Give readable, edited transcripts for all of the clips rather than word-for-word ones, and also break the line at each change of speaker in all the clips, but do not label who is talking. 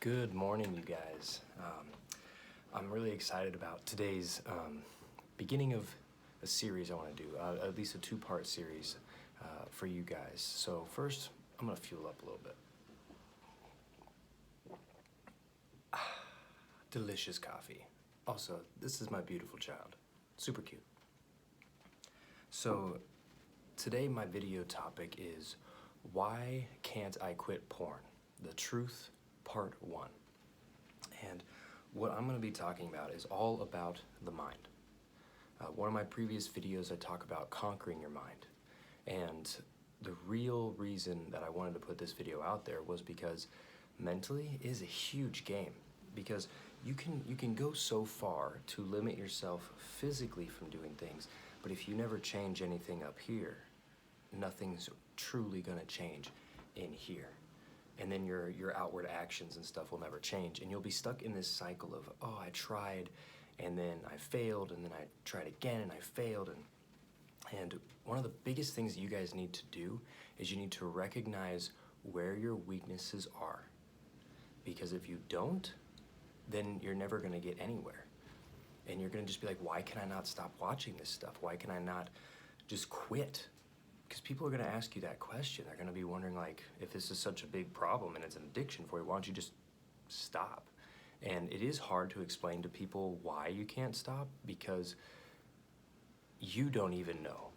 Good morning, you guys. I'm really excited about today's beginning of a series I want to do, at least a two-part series for you guys. So first, I'm gonna fuel up a little bit. Delicious coffee. Also, this is my beautiful child. Super cute. So today my video topic is why can't I quit porn? The truth, part 1. And what I'm going to be talking about is all about the mind. One of my previous videos I talk about conquering your mind. And the real reason that I wanted to put this video out there was because mentally is a huge game. Because you can go so far to limit yourself physically from doing things, but if you never change anything up here, nothing's truly going to change in here. And then your outward actions and stuff will never change, and you'll be stuck in this cycle of, oh, I tried and then I failed, and then I tried again and I failed. And one of the biggest things that you guys need to do is you need to recognize where your weaknesses are, because if you don't, then you're never going to get anywhere. And you're going to just be like, why can I not stop watching this stuff? Why can I not just quit? Because people are going to ask you that question. They're going to be wondering, like, if this is such a big problem and it's an addiction for you, why don't you just stop? And it is hard to explain to people why you can't stop, because you don't even know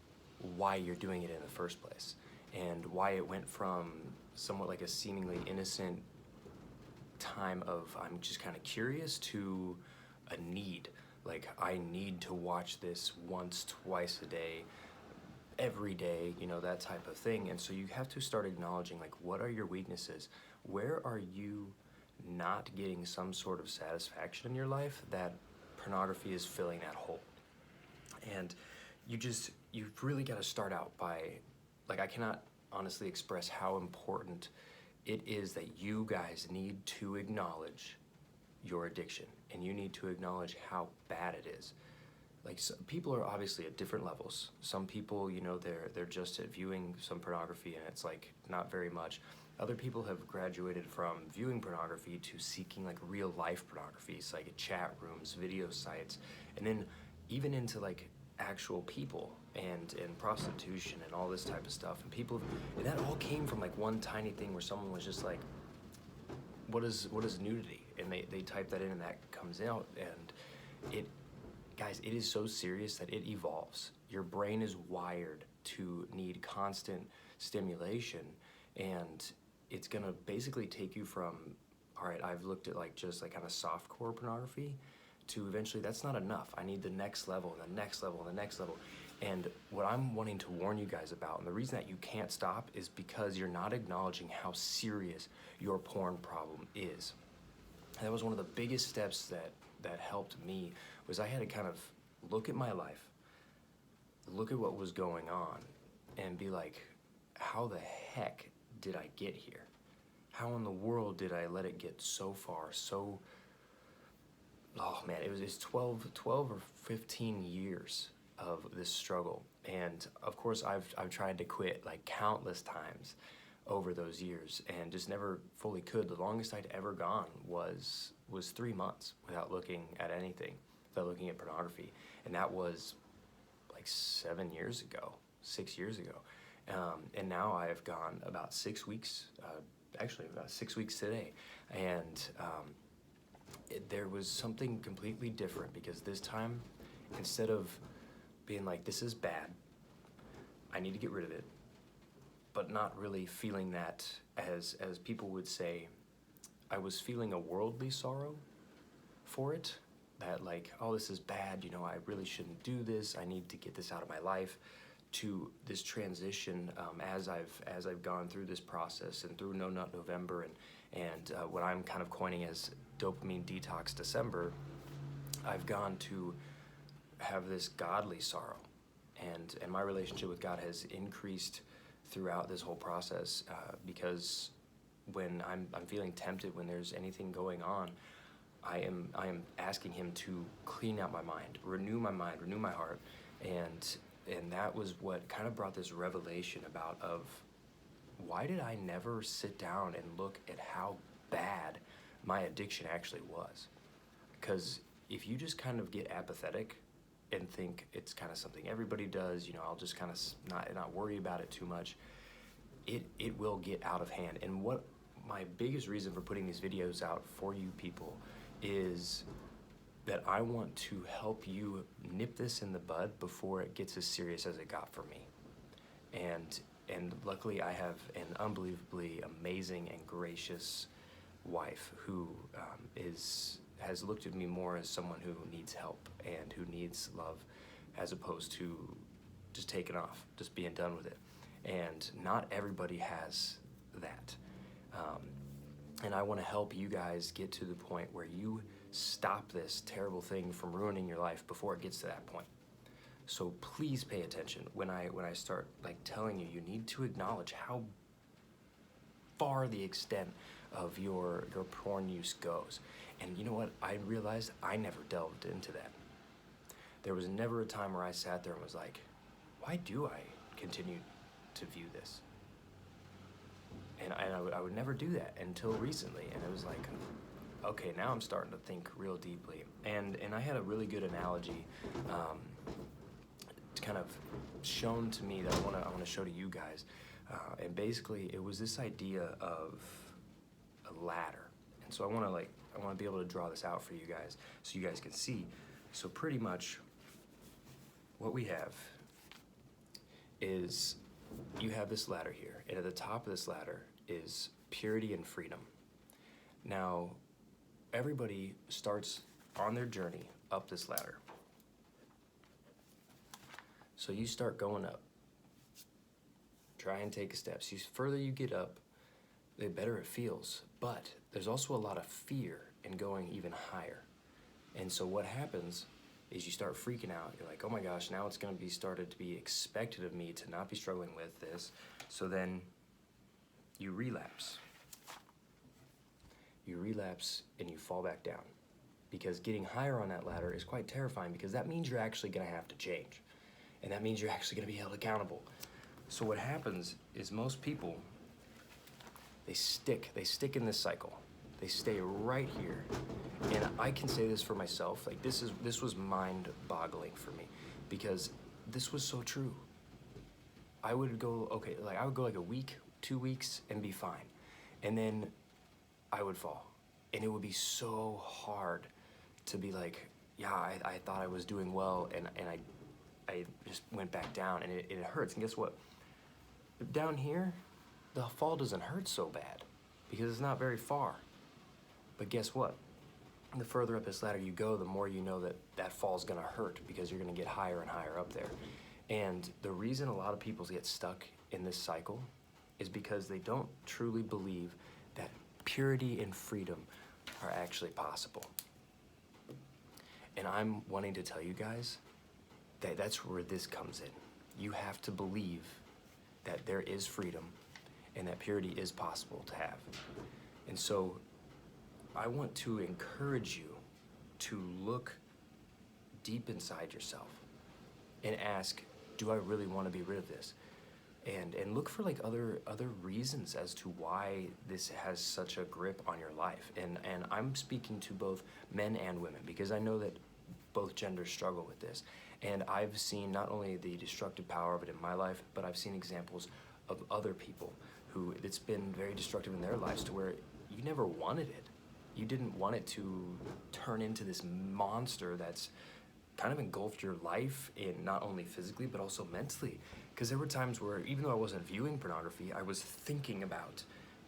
why you're doing it in the first place, and why it went from somewhat like a seemingly innocent time of I'm just kind of curious to a need. Like, I need to watch this once, twice a day, every day, you know, that type of thing. And so you have to start acknowledging, like, what are your weaknesses? Where are you not getting some sort of satisfaction in your life that pornography is filling that hole? And you've really got to start out by, like, I cannot honestly express how important it is that you guys need to acknowledge your addiction, and you need to acknowledge how bad it is. Like, so people are obviously at different levels. Some people, you know, they're just at viewing some pornography and it's like not very much. Other people have graduated from viewing pornography to seeking like real life pornography, so like chat rooms, video sites, and then even into like actual people and prostitution and all this type of stuff. And that all came from like one tiny thing where someone was just like, what is nudity? And they type that in and that comes out. And guys, it is so serious that it evolves. Your brain is wired to need constant stimulation, and it's gonna basically take you from, all right, I've looked at like just like kind of softcore pornography, to eventually that's not enough. I need the next level and the next level and the next level. And what I'm wanting to warn you guys about, and the reason that you can't stop, is because you're not acknowledging how serious your porn problem is. That was one of the biggest steps that helped me, was I had to kind of look at my life, look at what was going on, and be like, how the heck did I get here? How in the world did I let it get so far? Oh man, it's 12 or 15 years of this struggle. And of course I've tried to quit like countless times over those years and just never fully could. The longest I'd ever gone was 3 months without looking at anything, without looking at pornography. And that was like 7 years ago, 6 years ago. And now I have gone about 6 weeks, actually about 6 weeks today. And there was something completely different, because this time, instead of being like, this is bad, I need to get rid of it, but not really feeling that, as people would say, I was feeling a worldly sorrow for it, that like, oh, this is bad, you know, I really shouldn't do this, I need to get this out of my life, to this transition as I've gone through this process and through No Nut November and what I'm kind of coining as Dopamine Detox December. I've gone to have this godly sorrow, and my relationship with God has increased throughout this whole process, because when I'm feeling tempted, when there's anything going on, I am asking Him to clean out my mind, renew my heart, and that was what kind of brought this revelation about of, why did I never sit down and look at how bad my addiction actually was. Because if you just kind of get apathetic and think it's kind of something everybody does, I'll just kind of not worry about it too much, it will get out of hand. And what my biggest reason for putting these videos out for you people is that I want to help you nip this in the bud before it gets as serious as it got for me. And luckily I have an unbelievably amazing and gracious wife who has looked at me more as someone who needs help and who needs love, as opposed to just taking off, just being done with it. And not everybody has that. And I want to help you guys get to the point where you stop this terrible thing from ruining your life before it gets to that point. So please pay attention when I start telling you need to acknowledge how far the extent of your porn use goes. And you know what? I realized I never delved into that. There was never a time where I sat there and was like, why do I continue to view this? And I would never do that until recently. And it was like, okay, now I'm starting to think real deeply. And I had a really good analogy kind of shown to me that I want to show to you guys. And basically, it was this idea of a ladder. And so I want to be able to draw this out for you guys so you guys can see. So pretty much what we have is you have this ladder here, and at the top of this ladder is purity and freedom. Now, everybody starts on their journey up this ladder. So you start going up. Try and take steps. The further you get up, the better it feels. But there's also a lot of fear in going even higher. And so what happens is you start freaking out. You're like, oh my gosh, now it's going to be started to be expected of me to not be struggling with this. So then you relapse. You relapse and you fall back down. Because getting higher on that ladder is quite terrifying, because that means you're actually going to have to change. And that means you're actually going to be held accountable. So what happens is most people, they stick in this cycle. They stay right here. And I can say this for myself, this was mind-boggling for me, because this was so true. I would go like a week, 2 weeks, and be fine. And then I would fall. And it would be so hard to be like, yeah, I thought I was doing well, and I just went back down, and it hurts. And guess what? Down here, the fall doesn't hurt so bad, because it's not very far. But guess what? The further up this ladder you go, the more you know that fall's gonna hurt, because you're gonna get higher and higher up there. And the reason a lot of people get stuck in this cycle is because they don't truly believe that purity and freedom are actually possible. And I'm wanting to tell you guys that that's where this comes in. You have to believe that there is freedom and that purity is possible to have. And so I want to encourage you to look deep inside yourself and ask, do I really want to be rid of this? And look for other reasons as to why this has such a grip on your life. And I'm speaking to both men and women, because I know that both genders struggle with this. And I've seen not only the destructive power of it in my life, but I've seen examples of other people who it's been very destructive in their lives, to where you never wanted it. You didn't want it to turn into this monster that's kind of engulfed your life, in not only physically but also mentally. Because there were times where, even though I wasn't viewing pornography, I was thinking about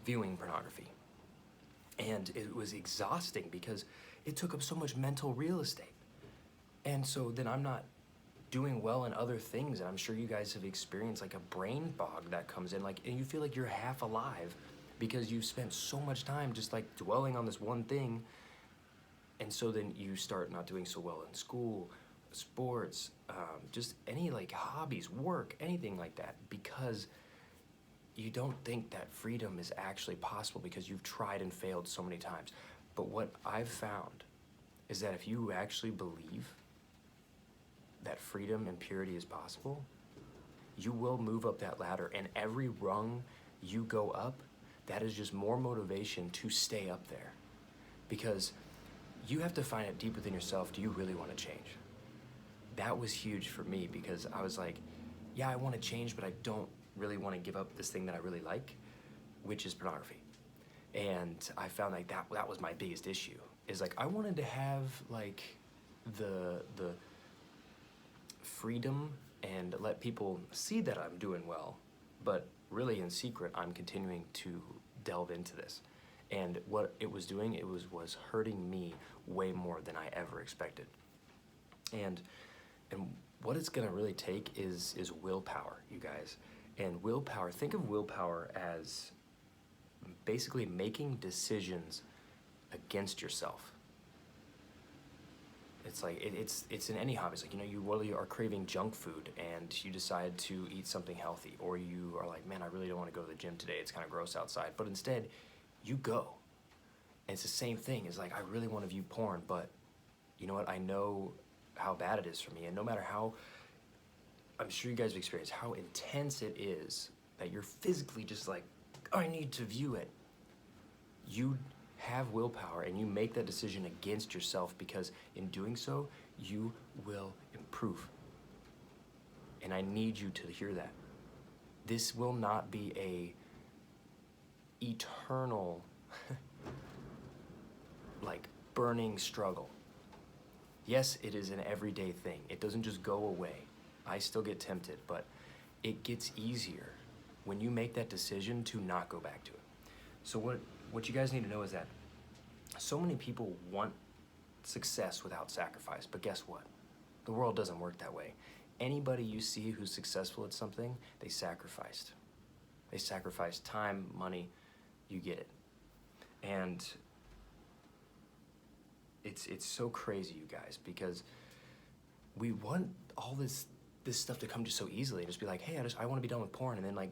viewing pornography. And it was exhausting because it took up so much mental real estate. And so then I'm not doing well in other things, and I'm sure you guys have experienced a brain fog that comes in, and you feel like you're half alive because you've spent so much time just dwelling on this one thing. And so then you start not doing so well in school, sports, just any hobbies, work, anything like that, because you don't think that freedom is actually possible, because you've tried and failed so many times. But what I've found is that if you actually believe that freedom and purity is possible, you will move up that ladder, and every rung you go up, that is just more motivation to stay up there. because you have to find it deep within yourself, do you really want to change? That was huge for me, because I was like, yeah, I want to change, but I don't really want to give up this thing that I really like, which is pornography. And I found like that was my biggest issue, is like I wanted to have like the freedom and let people see that I'm doing well, but really in secret I'm continuing to delve into this. And what it was doing, it was hurting me way more than I ever expected. And what it's gonna really take is willpower, you guys. And willpower, think of willpower as basically making decisions against yourself. It's like, it's in any hobby. It's like, you really are craving junk food and you decide to eat something healthy, or you are like, man, I really don't want to go to the gym today, it's kind of gross outside, but instead you go. And it's the same thing. It's like, I really want to view porn, but you know what, I know how bad it is for me, and no matter how, I'm sure you guys have experienced how intense it is that you're physically just like, I need to view it. You have willpower and you make that decision against yourself, because in doing so, you will improve. And I need you to hear that. This will not be a eternal, like, burning struggle. Yes, it is an everyday thing. It doesn't just go away. I still get tempted, but it gets easier when you make that decision to not go back to it. So what you guys need to know is that so many people want success without sacrifice, but guess what? The world doesn't work that way. Anybody you see who's successful at something, they sacrificed. They sacrificed time, money, you get it. And it's so crazy, you guys, because we want all this stuff to come just so easily, and just be like, hey, I want to be done with porn, and then like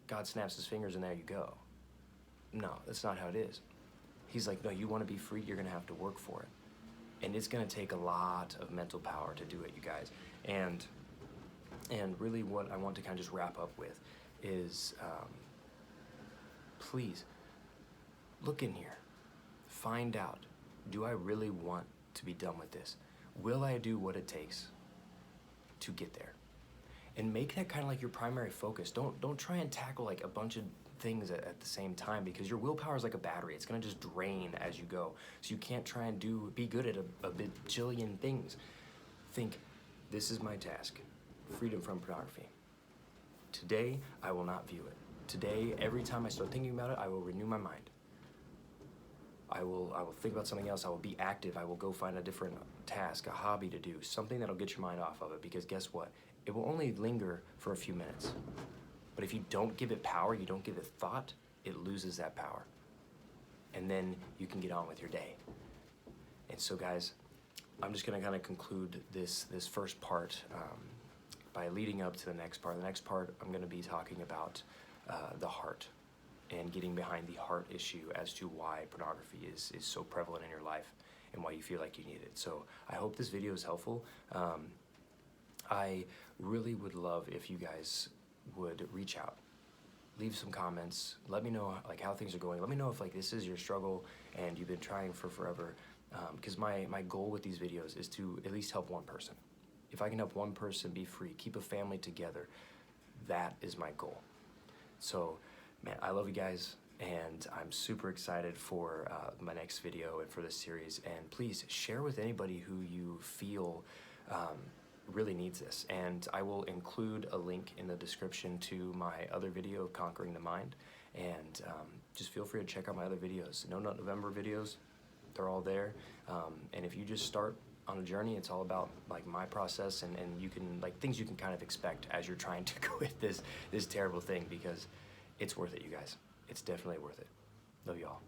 God snaps his fingers and there you go. No, that's not how it is. He's like, no, you want to be free, you're gonna have to work for it. And it's gonna take a lot of mental power to do it, you guys. And really what I want to kind of just wrap up with is, please, look in here. Find out, do I really want to be done with this? Will I do what it takes to get there? And make that kind of like your primary focus. Don't try and tackle like a bunch of things at the same time, because your willpower is like a battery. It's gonna just drain as you go. So you can't try and be good at a bajillion things. Think, this is my task, freedom from pornography. Today, I will not view it. Today, every time I start thinking about it, I will renew my mind. I will think about something else. I will be active. I will go find a different task, a hobby to do, something that'll get your mind off of it, because guess what? It will only linger for a few minutes. But if you don't give it power, you don't give it thought, it loses that power. And then you can get on with your day. And so guys, I'm just gonna kind of conclude this first part by leading up to the next part. The next part, I'm gonna be talking about the heart, and getting behind the heart issue as to why pornography is so prevalent in your life and why you feel like you need it. So I hope this video is helpful. I really would love if you guys would reach out, leave some comments, let me know like how things are going. Let me know if like this is your struggle and you've been trying for forever, because my goal with these videos is to at least help one person. If I can help one person be free, keep a family together, that is my goal. So man, I love you guys, and I'm super excited for my next video and for this series. And please share with anybody who you feel really needs this. And I will include a link in the description to my other video of Conquering the Mind. And just feel free to check out my other videos. No Nut November videos, they're all there. And if you just start on a journey, it's all about like my process, and you can like things you can kind of expect as you're trying to quit this terrible thing, because it's worth it, you guys. It's definitely worth it. Love you all.